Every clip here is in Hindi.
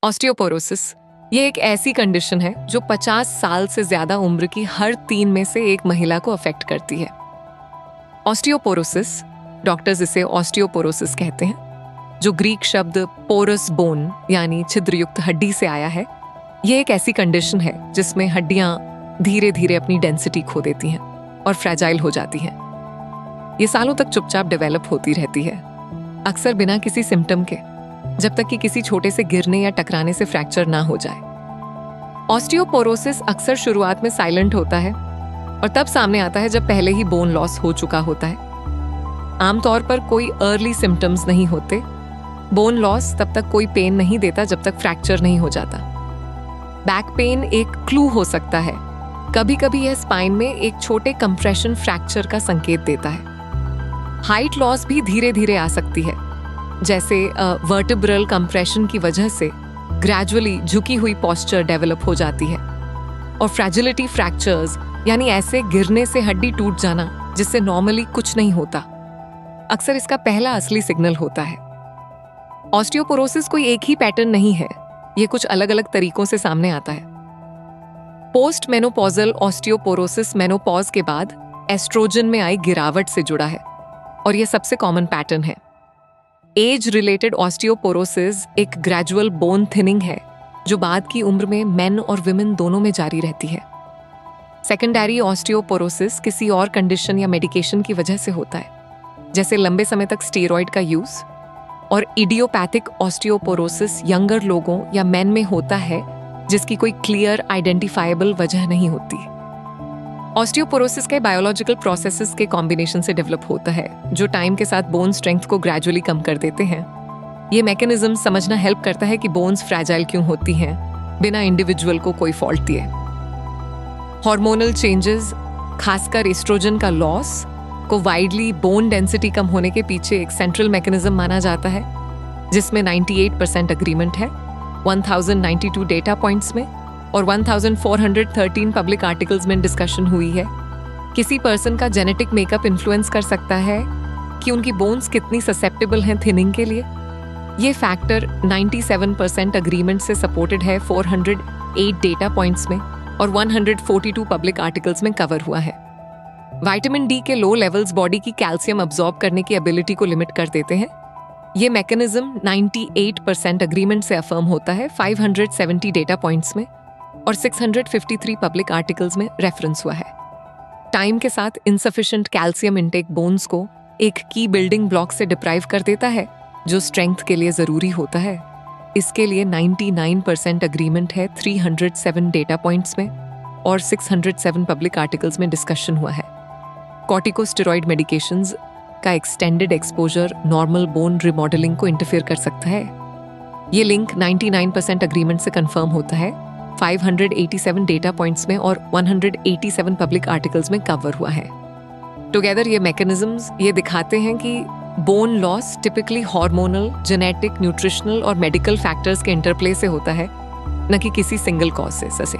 ऑस्टियोपोरोसिस ये एक ऐसी कंडीशन है जो 50 साल से ज्यादा उम्र की हर 3 में से एक महिला को अफेक्ट करती है। ऑस्टियोपोरोसिस, डॉक्टर्स इसे ऑस्टियोपोरोसिस कहते हैं, जो ग्रीक शब्द पोरस बोन यानी छिद्रयुक्त हड्डी से आया है। ये एक ऐसी कंडीशन है जिसमें हड्डियां धीरे धीरे अपनी डेंसिटी खो देती हैं और फ्रेजाइल हो जाती हैं। ये सालों तक चुपचाप डेवलप होती रहती है, अक्सर बिना किसी सिम्टम के, जब तक कि किसी छोटे से गिरने या टकराने से फ्रैक्चर ना हो जाए। ऑस्टियोपोरोसिस अक्सर शुरुआत में साइलेंट होता है और तब सामने आता है जब पहले ही बोन लॉस हो चुका होता है। आमतौर पर कोई अर्ली सिम्टम्स नहीं होते। बोन लॉस तब तक कोई पेन नहीं देता जब तक फ्रैक्चर नहीं हो जाता। बैक पेन एक क्लू हो सकता है। कभी कभी यह स्पाइन में एक छोटे कंप्रेशन फ्रैक्चर का संकेत देता है। हाइट लॉस भी धीरे धीरे आ सकती है, जैसे वर्टिब्रल कंप्रेशन की वजह से ग्रेजुअली झुकी हुई पोस्चर डेवलप हो जाती है। और फ्रैजिलिटी फ्रैक्चर्स यानी ऐसे गिरने से हड्डी टूट जाना जिससे नॉर्मली कुछ नहीं होता, अक्सर इसका पहला असली सिग्नल होता है। ऑस्टियोपोरोसिस कोई एक ही पैटर्न नहीं है, ये कुछ अलग अलग तरीकों से सामने आता है। पोस्ट मेनोपॉजल ऑस्टियोपोरोसिस मेनोपॉज के बाद एस्ट्रोजन में आई गिरावट से जुड़ा है और यह सबसे कॉमन पैटर्न है। एज रिलेटेड ऑस्टियोपोरोसिस एक ग्रेजुअल बोन थिनिंग है जो बाद की उम्र में मेन और विमेन दोनों में जारी रहती है। सेकेंडरी ऑस्टियोपोरोसिस किसी और कंडीशन या मेडिकेशन की वजह से होता है, जैसे लंबे समय तक स्टेरॉइड का यूज। और इडियोपैथिक ऑस्टियोपोरोसिस यंगर लोगों या मेन में होता है जिसकी कोई क्लियर आइडेंटिफाइबल वजह नहीं होती। ऑस्टियोपोरोसिस के बायोलॉजिकल प्रोसेसेस के कॉम्बिनेशन से डेवलप होता है जो टाइम के साथ बोन स्ट्रेंथ को ग्रेजुअली कम कर देते हैं। ये मैकेनिज्म समझना हेल्प करता है कि बोन्स फ्रैजाइल क्यों होती हैं बिना इंडिविजुअल को कोई फॉल्ट दिए। हार्मोनल चेंजेस, खासकर एस्ट्रोजन का लॉस, को वाइडली बोन डेंसिटी कम होने के पीछे एक सेंट्रल मैकेनिज्म माना जाता है, जिसमें 98% अग्रीमेंट है 1092 डेटा पॉइंट्स में और 1413 पब्लिक आर्टिकल्स में डिस्कशन हुई है। किसी पर्सन का जेनेटिक मेकअप इन्फ्लुएंस कर सकता है कि उनकी बोन्स कितनी ससेप्टेबल हैं थिनिंग के लिए। ये फैक्टर 97% अग्रीमेंट से सपोर्टेड है 408 डेटा पॉइंट्स में और 142 पब्लिक आर्टिकल्स में कवर हुआ है। विटामिन डी के लो लेवल्स बॉडी की कैल्शियम अब्सॉर्ब करने की एबिलिटी को लिमिट कर देते हैं। ये मैकेनिज्म 98% अग्रीमेंट से अफर्म होता है 570 डेटा पॉइंट्स में और 653 पब्लिक आर्टिकल्स में रेफरेंस हुआ है। टाइम के साथ इनसफिशिएंट कैल्शियम इंटेक बोन्स को एक की बिल्डिंग ब्लॉक से डिप्राइव कर देता है जो स्ट्रेंथ के लिए जरूरी होता है। इसके लिए 99% अग्रीमेंट है 307 डेटा पॉइंट्स में और 607 पब्लिक आर्टिकल्स में डिस्कशन हुआ है। कॉर्टिकोस्टेरॉइड मेडिकेशंस का extended exposure normal bone remodelling को इंटरफेयर कर सकता है। ये लिंक 99% अग्रीमेंट से कंफर्म होता है 587 डेटा पॉइंट्स में और 187 पब्लिक आर्टिकल्स में कवर हुआ है। टुगेदर ये मैकेनिज्म्स ये दिखाते हैं कि bone loss typically hormonal, genetic, nutritional और मेडिकल फैक्टर्स के इंटरप्ले से होता है, न कि किसी सिंगल कॉज से।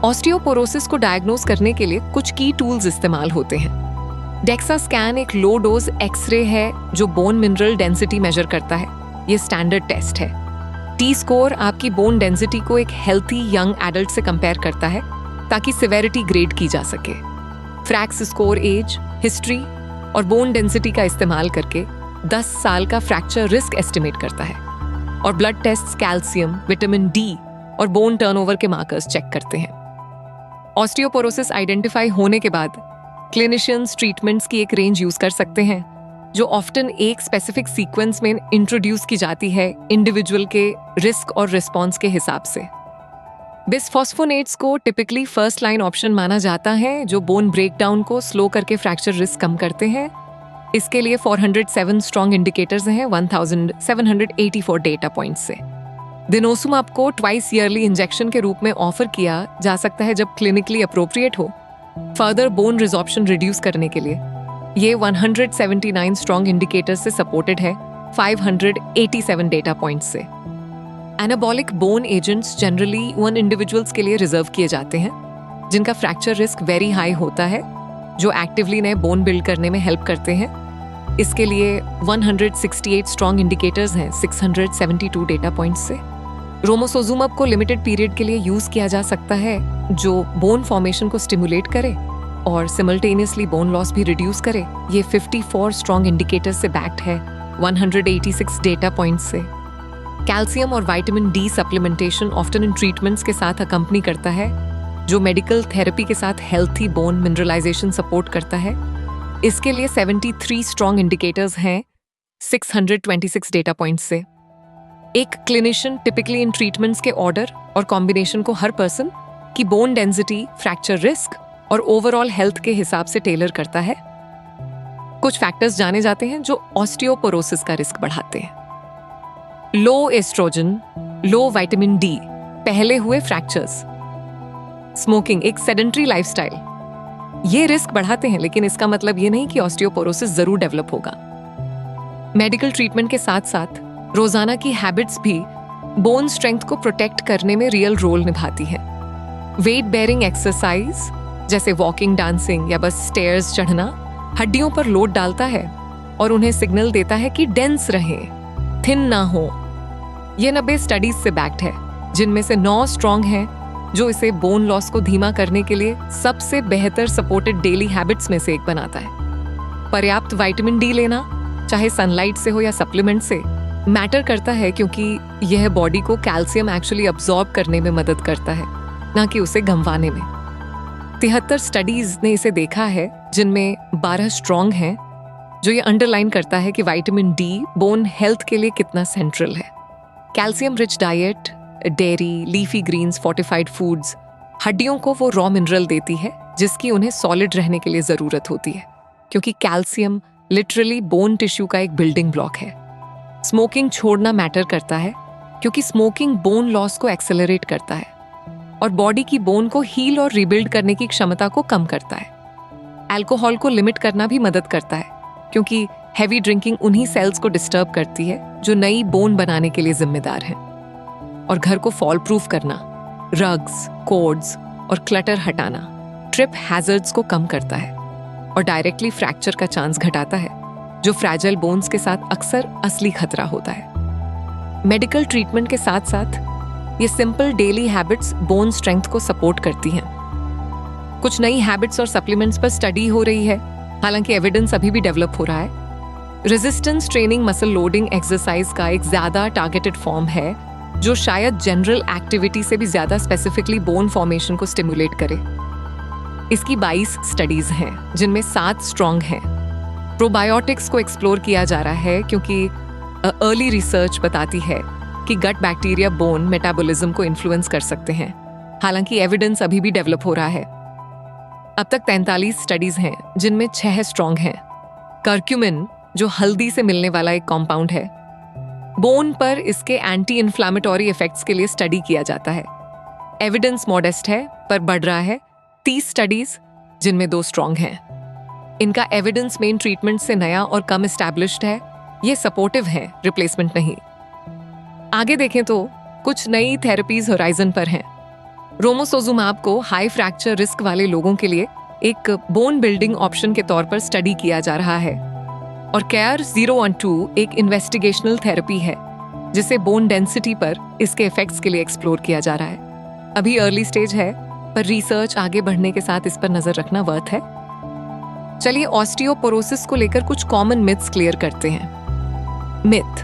ऑस्टियोपोरोसिस को डायग्नोज करने के लिए कुछ की टूल्स इस्तेमाल होते हैं। डेक्सा स्कैन एक लो डोज एक्सरे है जो बोन मिनरल डेंसिटी मेजर करता है। ये स्टैंडर्ड टेस्ट है। टी स्कोर आपकी बोन डेंसिटी को एक हेल्थी यंग एडल्ट से कंपेयर करता है ताकि सिवेरिटी ग्रेड की जा सके। फ्रैक्स स्कोर एज, हिस्ट्री और बोन डेंसिटी का इस्तेमाल करके 10 साल का फ्रैक्चर रिस्क एस्टिमेट करता है। और blood test calcium, vitamin D और बोन टर्नओवर के मार्कर्स चेक करते हैं। ऑस्टियोपोरोसिस आइडेंटिफाई होने के बाद क्लिनिशियंस ट्रीटमेंट्स की एक रेंज यूज कर सकते हैं जो ऑफ्टन एक स्पेसिफिक सीक्वेंस में इंट्रोड्यूस की जाती है इंडिविजुअल के रिस्क और रिस्पॉन्स के हिसाब से। बिसफॉस्फोनेट्स को टिपिकली फर्स्ट लाइन ऑप्शन माना जाता है जो बोन ब्रेकडाउन को स्लो करके फ्रैक्चर रिस्क कम करते हैं। इसके लिए 407 स्ट्रॉन्ग इंडिकेटर्स हैं 1784 डेटा पॉइंट्स से। दिनोसुमाब को ट्वाइस ईयरली इंजेक्शन के रूप में ऑफर किया जा सकता है जब क्लिनिकली अप्रोप्रिएट हो। फर्दर बोन रिजॉर्प्शन रिड्यूस करने के लिए ये 179 स्ट्रॉन्ग इंडिकेटर्स से सपोर्टेड है 587 डेटा पॉइंट्स से। एनाबॉलिक बोन एजेंट्स जनरली उन इंडिविजुअल्स के लिए रिजर्व किए जाते हैं जिनका फ्रैक्चर रिस्क वेरी हाई होता है, जो एक्टिवली नए बोन बिल्ड करने में हेल्प करते हैं। इसके लिए 168 स्ट्रॉन्ग इंडिकेटर्स हैं 672 डेटा पॉइंट्स से। रोमोसोजुमब को लिमिटेड पीरियड के लिए यूज किया जा सकता है, जो बोन फॉर्मेशन को स्टिमुलेट करे और सिमल्टेनियसली बोन लॉस भी रिड्यूस करे। ये 54 स्ट्रॉन्ग इंडिकेटर्स से बैक्ड है, 186 डेटा पॉइंट्स से। कैल्शियम और विटामिन डी सप्लीमेंटेशन ऑफ्टन इन ट्रीटमेंट्स के साथ अकम्पनी करता है, जो मेडिकल थेरेपी के साथ हेल्थी बोन मिनरलाइजेशन सपोर्ट करता है। इसके लिए 73 स्ट्रॉन्ग इंडिकेटर्स हैं, 626 डेटा पॉइंट्स से। एक क्लिनिशियन टिपिकली इन ट्रीटमेंट्स के ऑर्डर और कॉम्बिनेशन को हर पर्सन की बोन डेंसिटी, फ्रैक्चर रिस्क और ओवरऑल हेल्थ के हिसाब से टेलर करता है। कुछ फैक्टर्स जाने जाते हैं जो ऑस्टियोपोरोसिस का रिस्क बढ़ाते हैं। लो एस्ट्रोजन, लो विटामिन डी, पहले हुए फ्रैक्चर्स, स्मोकिंग, एक सेडेंट्री लाइफस्टाइल, ये रिस्क बढ़ाते हैं, लेकिन इसका मतलब ये नहीं कि ऑस्टियोपोरोसिस जरूर डेवलप होगा। मेडिकल ट्रीटमेंट के साथ साथ रोजाना की हैबिट्स भी बोन स्ट्रेंथ को प्रोटेक्ट करने में रियल रोल निभाती है। वेट बेयरिंग एक्सरसाइज जैसे वॉकिंग, डांसिंग या बस स्टेयर्स चढ़ना हड्डियों पर लोड डालता है और उन्हें सिग्नल देता है कि डेंस रहें, थिन ना हो। ये 90 स्टडीज से बैक्ड है, जिनमें से 9 स्ट्रॉन्ग हैं, जो इसे बोन लॉस को धीमा करने के लिए सबसे बेहतर सपोर्टेड डेली हैबिट्स में से एक बनाता है। पर्याप्त विटामिन डी लेना, चाहे सनलाइट से हो या सप्लीमेंट से, मैटर करता है, क्योंकि यह बॉडी को कैल्शियम एक्चुअली अब्सॉर्ब करने में मदद करता है, ना कि उसे गंवाने में। 73 स्टडीज ने इसे देखा है, जिनमें 12 स्ट्रॉन्ग हैं, जो ये अंडरलाइन करता है कि विटामिन डी बोन हेल्थ के लिए कितना सेंट्रल है। Calcium rich diet, dairy, leafy greens, fortified foods हड्डियों को वो रॉ मिनरल देती है जिसकी उन्हें सॉलिड रहने के लिए जरूरत होती है, क्योंकि कैल्शियम लिटरली बोन टिश्यू का एक बिल्डिंग ब्लॉक है। स्मोकिंग छोड़ना मैटर करता है, क्योंकि स्मोकिंग बोन लॉस को एक्सेलरेट करता है और बॉडी की बोन को हील और रिबिल्ड करने की क्षमता को कम करता है। अल्कोहल को लिमिट करना भी मदद करता है, क्योंकि हैवी ड्रिंकिंग उन्हीं सेल्स को डिस्टर्ब करती है जो नई बोन बनाने के लिए जिम्मेदार हैं। और घर को फॉल प्रूफ करना, रग्स, कोर्ड्स और क्लटर हटाना ट्रिप हैजर्ड्स को कम करता है और डायरेक्टली फ्रैक्चर का चांस घटाता है, जो फ्रैजाइल बोन्स के साथ अक्सर असली खतरा होता है। मेडिकल ट्रीटमेंट के साथ साथ ये simple daily habits bone strength को सपोर्ट करती हैं। कुछ नई हैबिट्स और सप्लीमेंट्स पर स्टडी हो रही है, हालांकि एविडेंस अभी भी डेवलप हो रहा है। Resistance training muscle loading exercise का एक ज्यादा टारगेटेड फॉर्म है, जो शायद जनरल एक्टिविटी से भी ज्यादा स्पेसिफिकली बोन फॉर्मेशन को स्टिमुलेट करे। इसकी 22 स्टडीज हैं, जिनमें 7 स्ट्रॉन्ग हैं। प्रोबायोटिक्स को एक्सप्लोर किया जा रहा है, क्योंकि अर्ली रिसर्च बताती है कि गट बैक्टीरिया बोन मेटाबॉलिज्म को इन्फ्लुएंस कर सकते हैं, हालांकि एविडेंस अभी भी डेवलप हो रहा है। अब तक 43 स्टडीज हैं, जिनमें 6 स्ट्रॉन्ग हैं। कर्क्यूमिन, जो हल्दी से मिलने वाला एक कॉम्पाउंड है, बोन पर इसके एंटी इन्फ्लामेटरी इफेक्ट्स के लिए स्टडी किया जाता है। एविडेंस मॉडेस्ट है पर बढ़ रहा है। 30 स्टडीज, जिनमें 2 स्ट्रॉन्ग हैं। इनका एविडेंस मेन ट्रीटमेंट से नया और कम एस्टैब्लिश्ड है। ये सपोर्टिव है, रिप्लेसमेंट नहीं। आगे देखें तो कुछ नई थेरेपीज होराइजन पर हैं। रोमोसोजुमैब को हाई फ्रैक्चर रिस्क वाले लोगों के लिए एक बोन बिल्डिंग ऑप्शन के तौर पर स्टडी किया जा रहा है, और केयर 012 एक इन्वेस्टिगेशनल थेरेपी है, जिसे बोन डेंसिटी पर इसके इफेक्ट्स के लिए एक्सप्लोर किया जा रहा है। अभी अर्ली स्टेज है, पर रिसर्च आगे बढ़ने के साथ इस पर नजर रखना वर्थ है। चलिए ऑस्टियोपोरोसिस को लेकर कुछ कॉमन मिथ्स क्लियर करते हैं। मिथ,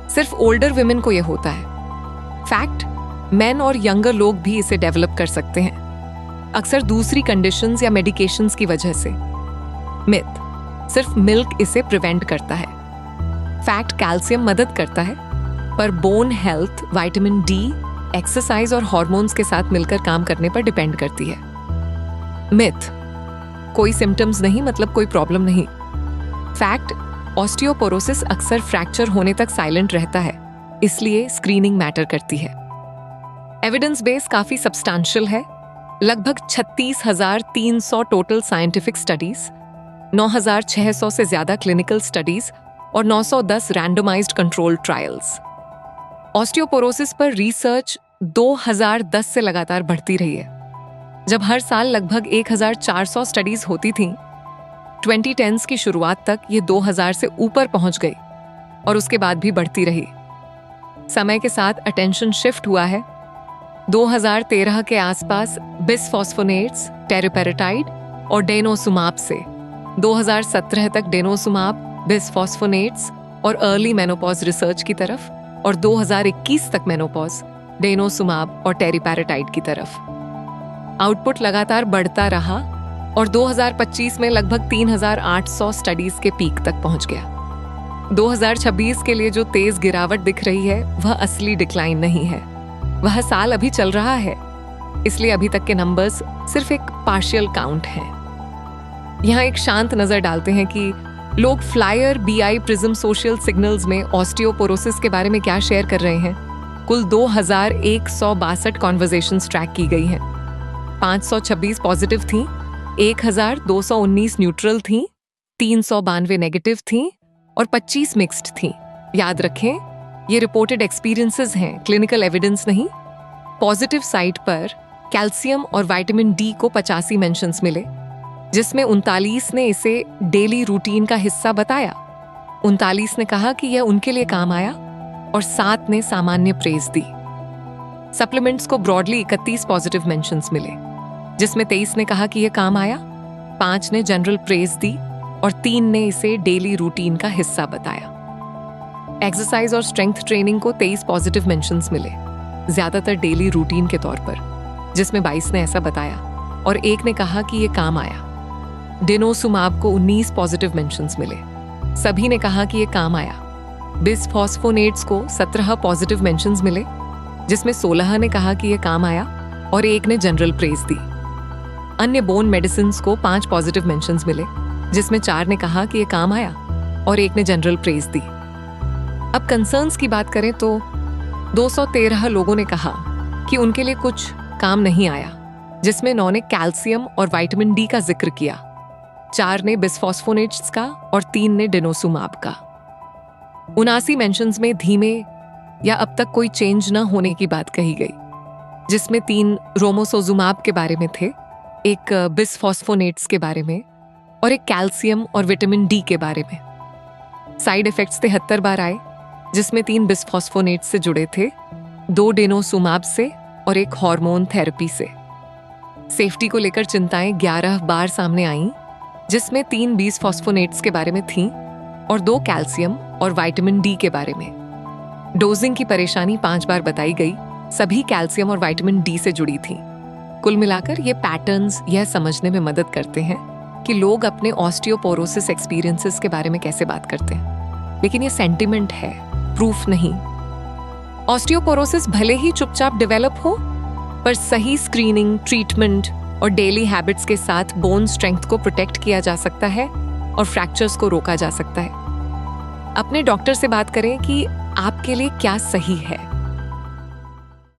सिर्फ ओल्डर विमेन को यह होता है। फैक्ट, मेन और यंगर लोग भी इसे डेवलप कर सकते हैं, अक्सर दूसरी कंडीशंस या मेडिकेशंस की वजह से। मिथ, सिर्फ मिल्क इसे प्रिवेंट करता है। फैक्ट, कैल्शियम मदद करता है, पर bone health vitamin D, exercise और हार्मोन्स के साथ मिलकर काम करने पर डिपेंड करती है। मिथ, कोई सिम्टम्स नहीं मतलब कोई प्रॉब्लम नहीं। फैक्ट, ऑस्टियोपोरोसिस अक्सर फ्रैक्चर होने तक साइलेंट रहता है, इसलिए स्क्रीनिंग मैटर करती है। एविडेंस बेस काफी सब्सटैंशियल है। लगभग 36,300 टोटल साइंटिफिक स्टडीज, 9,600 से ज्यादा क्लिनिकल स्टडीज और 910 रैंडमाइज्ड कंट्रोल ट्रायल्स। ऑस्टियोपोरोसिस पर रिसर्च 2010 से लगातार बढ़ती रही है। जब हर साल लगभग 1,400 स्टडीज होती थीं, 2010s की शुरुआत तक ये 2000 से ऊपर पहुंच गई और उसके बाद भी बढ़ती रही। समय के साथ अटेंशन शिफ्ट हुआ है। 2013 के आसपास बिसफॉस्फोनेट्स, टेरिपेरेटाइड और डेनोसुमाब से 2017 तक डेनोसुमाब, बिसफॉस्फोनेट्स और अर्ली मेनोपॉज रिसर्च की तरफ, और 2021 तक मेनोपॉज, डेनोसुमाब और टेरिपेरेटाइड की तरफ। आउटपुट लगातार बढ़ता रहा और 2025 में लगभग 3,800 स्टडीज के पीक तक पहुंच गया। 2026 के लिए जो तेज गिरावट दिख रही है वह असली डिक्लाइन नहीं है, वह साल अभी चल रहा है, इसलिए अभी तक के नंबर्स सिर्फ एक पार्शियल काउंट हैं। यहाँ एक शांत नजर डालते हैं कि लोग flyer, BI, prism social signals में ऑस्टियोपोरोसिस के बारे में क्या शेयर कर रहे हैं। कुल 2,162 कॉन्वर्सेशंस ट्रैक की गई हैं। 526 पॉजिटिव थीं, 1,219 न्यूट्रल थीं, 392 नेगेटिव थीं और 25 मिक्स्ड थीं। याद रखें, ये रिपोर्टेड एक्सपीरियंसेस हैं, क्लिनिकल एविडेंस नहीं। पॉजिटिव साइट पर कैल्शियम और विटामिन डी को 85 मेंशंस मिले, जिसमें 39 ने इसे डेली रूटीन का हिस्सा बताया। 39 ने कहा कि यह उनके लिए काम आया और 7 ने सामान्य प्रेज दी। सप्लीमेंट्स को ब्रॉडली 31 पॉजिटिव मेंशंस मिले, जिसमें 23 ने कहा कि यह काम आया, 5 ने जनरल प्रेज दी और 3 ने इसे डेली रूटीन का हिस्सा बताया। एक्सरसाइज और स्ट्रेंथ ट्रेनिंग को 23 पॉजिटिव मेंशंस मिले, ज्यादातर डेली रूटीन के तौर पर, जिसमें 22 ने ऐसा बताया और 1 ने कहा कि यह काम आया। डेनोसुमाब को 19 पॉजिटिव मेंशंस मिले, सभी ने कहा कि यह काम आया। बिसफॉस्फोनेट्स को 17 पॉजिटिव मेंशंस मिले, जिसमें 16 ने कहा कि यह काम आया और 1 ने जनरल प्रेज दी। अन्य बोन मेडिसिन को 5 पॉजिटिव मेंशंस मिले, जिसमें 4 ने कहा कि यह काम आया और 1 ने जनरल प्रेज दी। अब कंसर्न्स की बात करें तो 213 लोगों ने कहा कि उनके लिए कुछ काम नहीं आया, जिसमें 9 ने कैल्शियम और विटामिन डी का जिक्र किया, 4 ने बिसफॉस्फोनेट्स का और 3 ने डेनोसुमाब का। 79 मेंशंस में धीमे या अब तक कोई चेंज न होने की बात कही गई, जिसमें 3 रोमोसोजुमाब के बारे में थे, एक बिसफॉस्फोनेट्स के बारे में और एक कैल्शियम और विटामिन डी के बारे में। साइड इफेक्ट्स 73 बार आए, जिसमें 3 बिसफॉस्फोनेट्स से जुड़े थे, 2 डेनोसुमाब से और एक हार्मोन थेरेपी से। सेफ्टी को लेकर चिंताएं 11 बार सामने आईं, जिसमें 3 बिसफॉस्फोनेट्स के बारे में थीं और 2 कैल्शियम और विटामिन डी के बारे में। डोजिंग की परेशानी 5 बार बताई गई, सभी कैल्शियम और विटामिन डी से जुड़ी थीं। कुल मिलाकर ये पैटर्न्स यह समझने में मदद करते हैं कि लोग अपने ऑस्टियोपोरोसिस एक्सपीरियंसेस के बारे में कैसे बात करते हैं, लेकिन ये सेंटिमेंट है, प्रूफ नहीं। ऑस्टियोपोरोसिस भले ही चुपचाप डेवलप हो, पर सही स्क्रीनिंग, ट्रीटमेंट और डेली हैबिट्स के साथ बोन स्ट्रेंथ को प्रोटेक्ट किया जा सकता है और फ्रैक्चर्स को रोका जा सकता है। अपने डॉक्टर से बात करें कि आपके लिए क्या सही है।